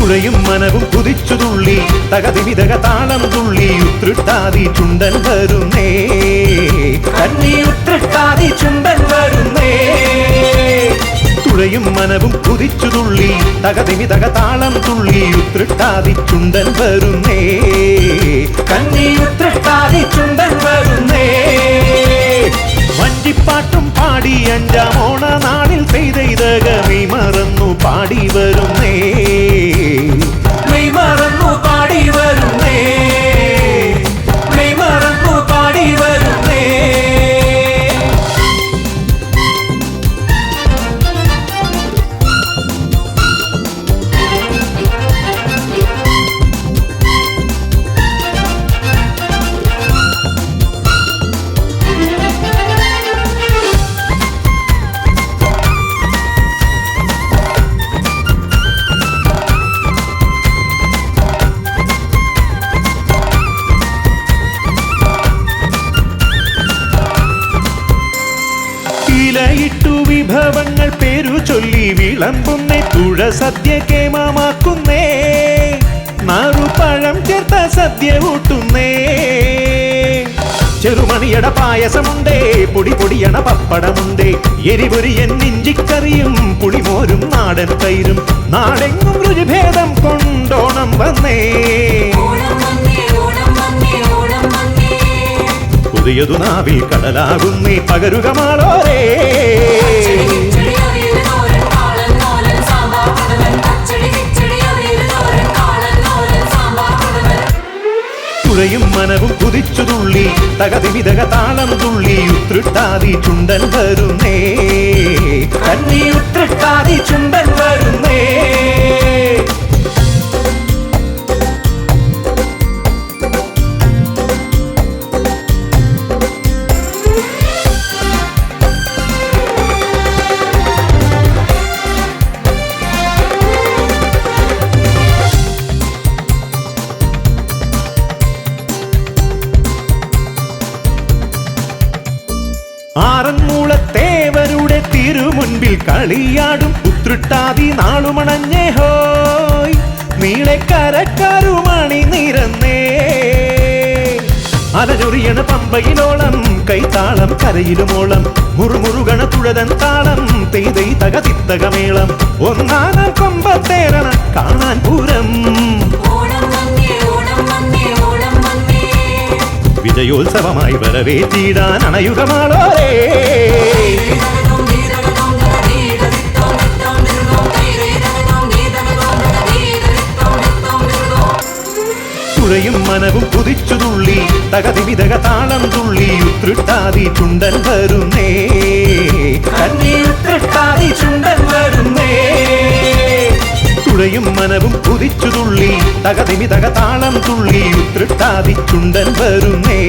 തുഴയും മനവും കുതിച്ചു തുള്ളി തകതിമിതക താളം തുള്ളി ഉത്രട്ടാതി ചുണ്ടൻ വരുന്നേ കന്നി ഉത്രട്ടാതി ചുണ്ടൻ വരുന്നേ തുഴയും മനവും കുതിച്ചു തുള്ളി തകതിമിതക താളം തുള്ളി ഉത്രട്ടാതി ചുണ്ടൻ വരുന്നേ കന്നി ഉത്രട്ടാതി ചുണ്ടൻ വരുന്നേ വഞ്ചിപ്പാട്ടും പാടി അഞ്ചാം ഓണ നാളിൽ പെയ്തെയ്തക മെയ് മറന്നു പാടി വരുന്നേ മെയ് മറന്നു പാടി വരുന്നേ മെയ് മറന്നു പാടി വരുന്നേ ഇലയിട്ടു വിഭവങ്ങൾ പേരു ചൊല്ലി വിളമ്പുന്നേ തുഴ സദ്യ കേമമാക്കുന്നേ നാറുപഴം ചേർത്ത സദ്യ ഊട്ടുന്നേ ചെറുമണിയട പായസമുണ്ടേ പൊടി പൊടിയണ പപ്പടമുണ്ടേ എരിപൊരിയൻ ഇഞ്ചിക്കറിയും പുളിമോരും നാടൻ തൈരും നാടെങ്ങും രുചിഭേദം കൊണ്ടോണം വന്നേ പുതിയതു നാവിൽ കടലാകുന്നേ പകരുക മാളോരേ തുഴയും മനവും കുതിച്ചു തുള്ളി തകതിമിതക താളം തുള്ളി ഉത്രട്ടാതി ചുണ്ടൻ വരുന്നേ കന്നി ഉത്രട്ടാതി ചുണ്ടൻ വരുന്നേ ആറന്മുളത്തേവരുടെ തിരുമുൻപിൽ കളിയാടും ഉത്രട്ടാതി നാളുമണഞ്ഞേ ഹോയ് നീളെ കരക്കാരുമണി നിരന്നേ അലചൊറിയണ പമ്പയിലോളം കൈത്താളം കരയിലുമോളം മുറുമുറുകണ തുഴതൻ താളം തെയ്തൈ തകതിത്തകമേളം ഒന്നാന കൊമ്പത്തേരണ കാണാൻ പൂരം വിജയോത്സവമായി വരവേറ്റിടാൻ അണയുകമാളോരേ തുഴയും മനവും കുതിച്ചു തുള്ളി തകതിമിതക താളം തുള്ളി ഉത്രട്ടാതി ചുണ്ടൻ വരുന്നേ കന്നി ഉത്രട്ടാതി ചുണ്ടൻ വരുന്നേ തുഴയും മനവും കുതിച്ചു തുള്ളി തകതിമിതക താളം തുള്ളി ഉത്രട്ടാതി ചുണ്ടൻ വരുന്നേ